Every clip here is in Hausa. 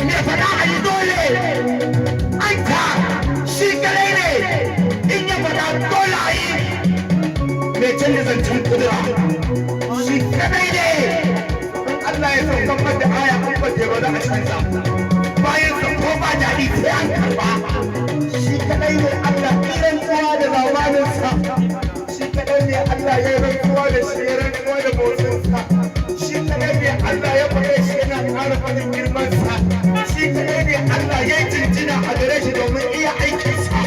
me faɗa a yi dole an ta shi kadai ne in ya faɗa dole a yi mai canza zancen kudura shi kadai ne Allah ya saukan mata aya an bace ba za a canza bayan sa ko ba daɗi sai an karba shi kadai ne Allah ya rantsuwa da zamaninsa shi kadai ne Allah ya rantsuwa da shi ya rantsuwa da motsinsa shi kadai ne Allah ya faɗe shi yana ƙara faɗin girmansa shi kadai ne Allah ya jinjina a gare shi domin iya aikinsa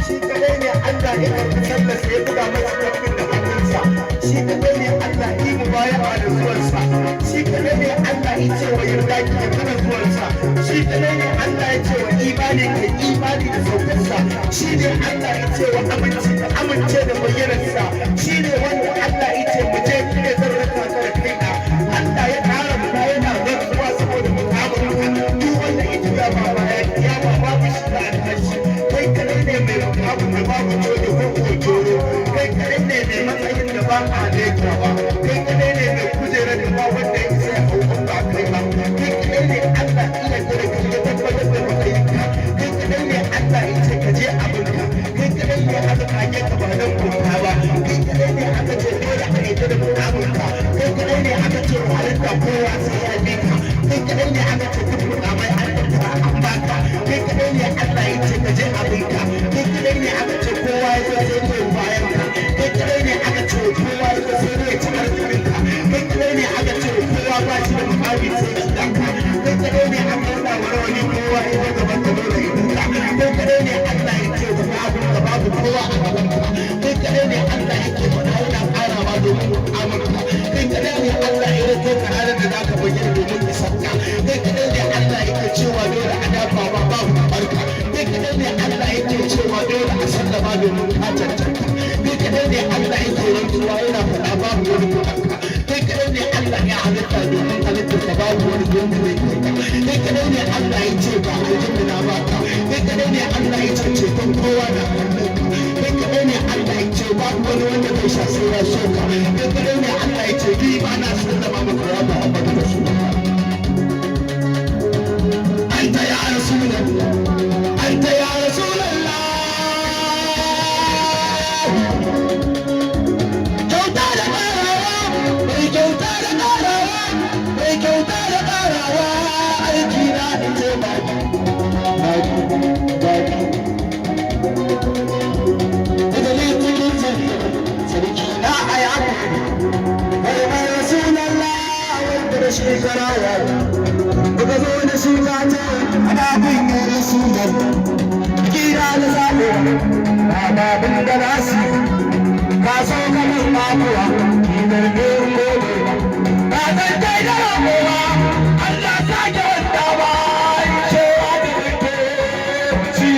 shi kadai ne Allah ya karɓi sallarsa ya buga masa kafin da hannunsa shi kadai ne Allah yi mu baya a da zuwansa shi kadai ne Allah ya ce wa yarda ki ya kana zuwansa shi kadai ne Allah ya ce wa imani ka imani da saukarsa shi ne Allah ya ce wa amince da amince da bayyanarsa shi ne wanda Allah ya ce mu je ki ne zan raka ka da kaina Allah ya ƙara mu yana rantsuwa saboda mu kama maka duk wanda ya ji ba ya kiyama babu shi da alhaji kai kadai ne mai abu da babu jojo ko kojoro kai kadai ne mai matsayin da ba a lekawa kai kadai ne mai kujera da ba wanda ya isa ya hau ba kai ba kai kadai ne Allah iya gare ka ya tabbatar da matsayinka kai kadai ne Allah ya ce ka je abinka kai kadai ne aka kage ka ba dan kuka ba kai kadai ne aka ce dole a yi da mukaminka kai kadai ne aka ce halitta kowa sai ya bi ka kai kadai ne aka ce duk mukamai an tattara an baka kai kadai ne Allah ya ce ka je abinka kai kadai ne aka ce kowa ya zo sai ya bayan ka kai kadai ne aka ce kowa ya zo sai ya ci arzikinka kai kadai ne aka ce kowa ba shi da mukami sai ya danka kai kadai ne aka nuna wa rawani kowa ya zo gaban ka dole ya duka kai kadai ne Allah ya ce tafi abin ka babu kowa a gaban ka kai kadai ne Allah ya ce mana yana ƙarawa domin mu'amalka kai kadai ne Allah ya rike ka ranar da za ka bayyana domin isarka kai kadai ne Allah ya ce cewa dole a dafa ba babu barka kai kadai ne Allah ya ce cewa dole a sallama domin ka cancanta kai kadai ne Allah ya ce rantsuwa yana faɗa babu wani kuɗanka kai kadai ne Allah ya halitta domin halittar ka babu wani wanda zai kai kadai ne Allah ya ce ba aljanna na baka kai kadai ne Allah ya ce ceton kowa na hannunka kai kadai ne Allah ya ce babu wani wanda zai sha sai ya so ka kai kadai ne Allah ya ce bi ba na sallama maka ya Muhammadu Rasulullah anta ya Rasulullah anta ya Rasulullah kyauta da ƙarawa mai kyauta da ƙarawa mai kyauta da ƙarawa aiki na ita baki sarki na a yaku mai mai Rasulallah wanda da shekara ya daga zo da shi gata ana bin yi Rasulallah kira da zaɓe na babin da nasi ka so kamar makuwa kinar ne gobe ba zan kai da ramuwa Allah ta ke wanda ba cewa da rike ci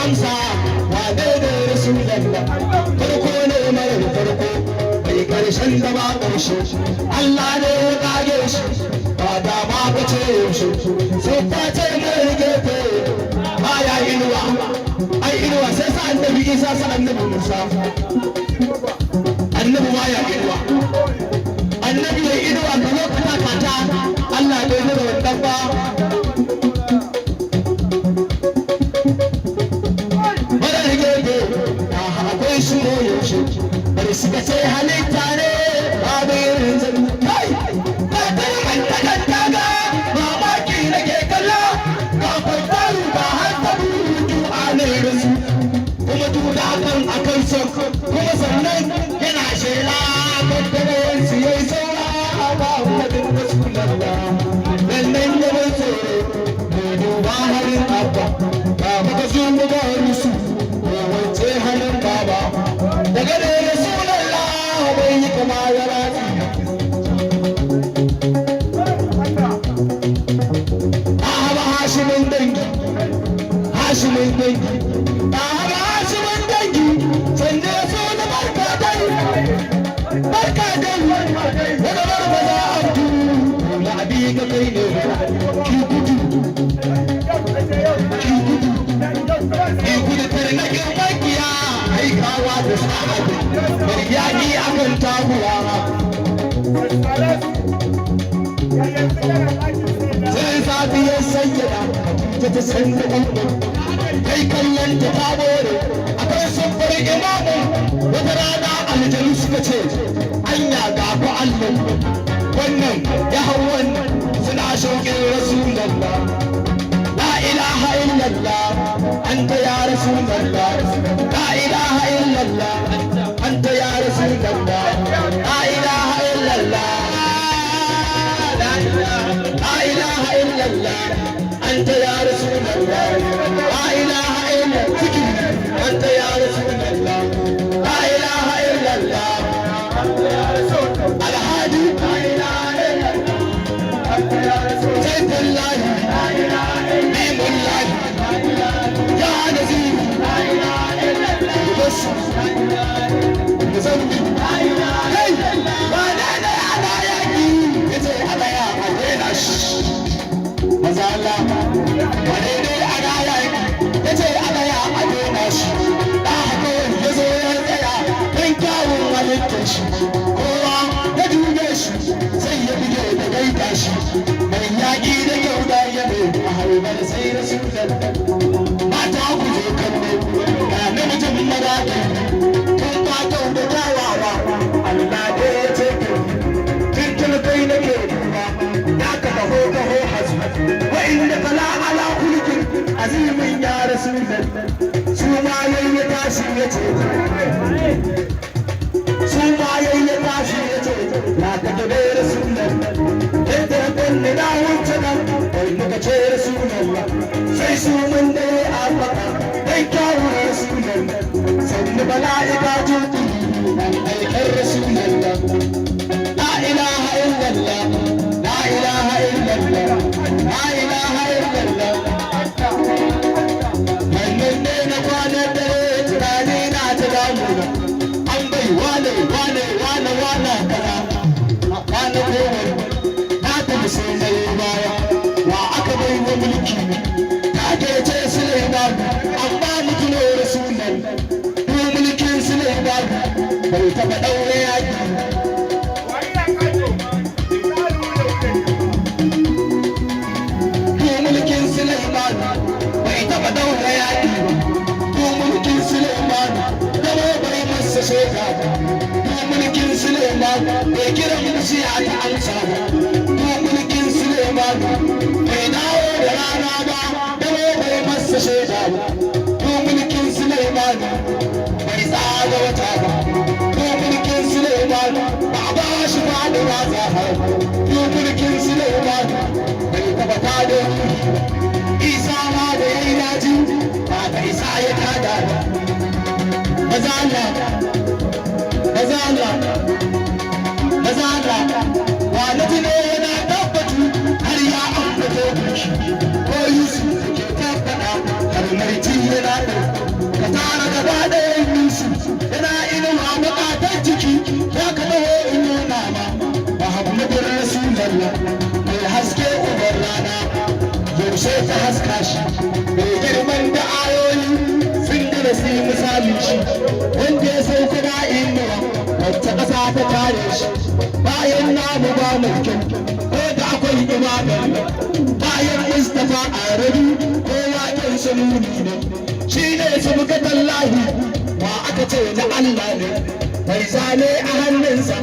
amsa wa daidai Rasulallah farko ne mara farko bai karshen da ba ƙarshe Allah ne ya kage shi ba da ba ka ce yaushe sai ta ce mai gefe ba ya inuwa ai inuwa sai sa annabi Isa sa annabi Musa annabi ma ya inuwa annabi ya inuwa da lokacin kata Allah ne ya da Mustapha marar gege akwai shi ne yaushe bari suka ce halitta ne babu irin zai kai ba ta yi mantakan daga mamaki nake kalla ga fattaru ba har ta burutu a ne rasu kuma duda kan akan son kuma sannan yana shela tattarawarsu ya yi saura a ba wadin rasulallah lallai da bai tsoro mai duba halin abba ba maka zo mu ba rusu ko wance halin baba daga da rasulallah bai yi kama ya ratsi ahaba hashimin dangi hashimin dangi ahaba hashimin dangi sanda so na barka dai barka dai wanda barka za a tu na abi ka kai ne ki gudu na girmakiya aikawa da sa'adu yaƙi akan taguwa sai safiyar sayyada ta sanya ƙwaƙwa kai kallon ta tabore a kan sabbar imamu wata rana aljanu suka ce anya gafi allon wannan ya hau wannan suna shauƙin rasulallah la ilaha illallah anta ya rasulallah la ilaha illallah anta ya rasulallah la ilaha illallah la ilaha illallah anta ya rasulallah la ilaha illallah anta ya rasulallah la ilaha illallah anta ya rasulallah alhadi la ilaha illallah anta ya rasulallah sayyidullah la ilaha illallah ya nazir la ilaha illallah bas zambi la ilaha illallah wa la ilaha yaki yace alaya adena maza Allah wa dai ana yaki yace alaya adena shi da haka yazo ya tsaya dan kyawun halittar shi kowa ya dube shi sai ya bige da gaita shi mai yaki da kyauda ya bai harbar sai rasulullah mata ku zo kallo ga namijin maraki tun fatau da tawawa Allah da ya ce kirkin kai nake duba ya ka taho taho hasu wa inda kala ala kulkin azimin ya rasulullah su ma yayi tashi ya ce su ma yayi tashi ya ce ya ka tabe rasulullah yadda kunne da wuce nan wai muka ce rasulullah sai su mun dai a baka dai kyawu rasulullah sannu mala'ika tutu nan aikar rasulullah la ilaha illallah la ilaha illallah la ilaha illallah wannan ne na kwanar dare tunani na ta damuna an bai wane wane wane wane kaza a kwanar kowar na ta musulmai baya wa aka bai wa mulki ta ke ce Sulaiman amma mutuno Rasulullah ko mulkin Sulaiman bai taɓa ɗaure yaƙi ko mulkin Sulaiman bai taɓa ɗaure yaƙi ko mulkin Sulaiman gaba bai masa sheka ko mulkin Sulaiman bai kira musiya ta amsa ba ko mulkin Sulaiman bai dawo da rana ba gaba bai masa sheka ba ko mulkin Sulaiman bai tsaga wata ba ko mulkin Sulaiman ba a ba shi faɗuwa zahar ko mulkin Sulaiman bai taɓa tada Isa ma da ya yi daji ba ka isa ya tada ba maza Allah maza Allah maza Allah wani ne yana tabbatu har ya ambato kuki ko Yusuf ke tabbata har mai ci yana ka tara gaba ɗayan Yusuf yana inuwa buƙatar jiki ya ka dawo in nuna ma Muhammadun Rasulullah mai haske ubar rana yaushe ta haska shi mai girman da ayoyi sun gina su yi misali shi wanda ya sauka da inuwa wacce ƙasa ta tare shi bayan namu ba mai kyau ko da akwai imanin nuni ne shi ne sabgatan lahi wa aka ce na Allah ne bai zane a hannunsa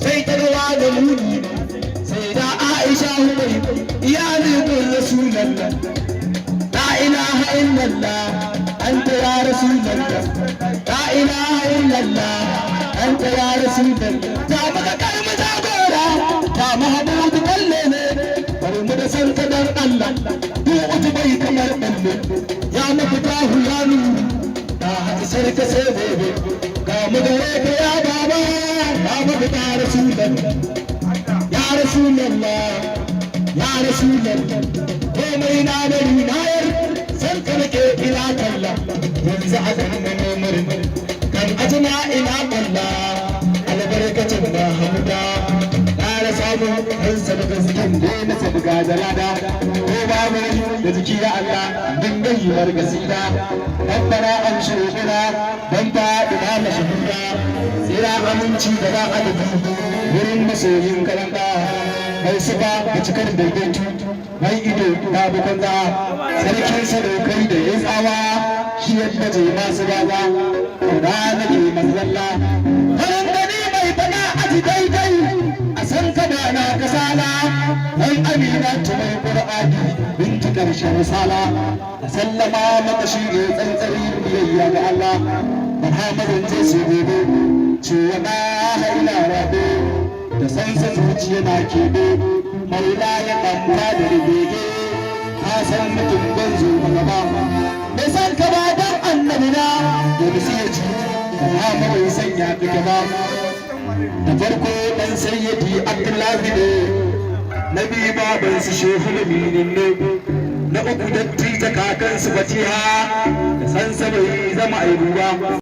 sai ta gawa da nuni ne sai da Aisha hukai iyalin Rasulallah la ilaha illallah anta ya Rasulallah la ilaha illallah anta ya Rasulallah ta maka kalma jagora ta Mahmud kalle ne bari mu da san ka dan Allah duk bai kamar dalle ya mafitahu ya nuru ta hadisar ka sai bebe ga mu da ya baba ya mafita Rasulallah ya Rasulallah ya Rasulallah komai na bari na yar san ka nake ina kalla yanzu a ganin murmur kan ajina ina kalla albarkacin na hamda ƙara samun kansa da gaskiyan da na sabga da lada ko babu da jiki ya Allah dinga yi margasida rabbana an shirkina dan ba ina mashahuda tsira aminci da ba adadi wurin masoyin karanta mai sifa da cikar daidaito mai ido na bukunza sarkin sadaukai da ya tsawa shi yadda je masu gaza da nake mazalla farin gani mai fada a ji daidai a san kada na kasala dan amina ta mai qur'ani binti karshen sala a sallama maka shi ne tsantsari biyayya ga Allah Muhammadin ce su gobe cewa na haila rabe da sansa zuciya na kebe maula ya ɗanta da ribege ka san mutum ban zo gaba bai san ka ba dan annabi na da bisi ya ci amma bai sanya ka ba da farko dan sayyidi Abdullahi ne na biyu baban su shehu laminin ne na uku datti ta kakan su fatiha da sansa bai zama aibuwa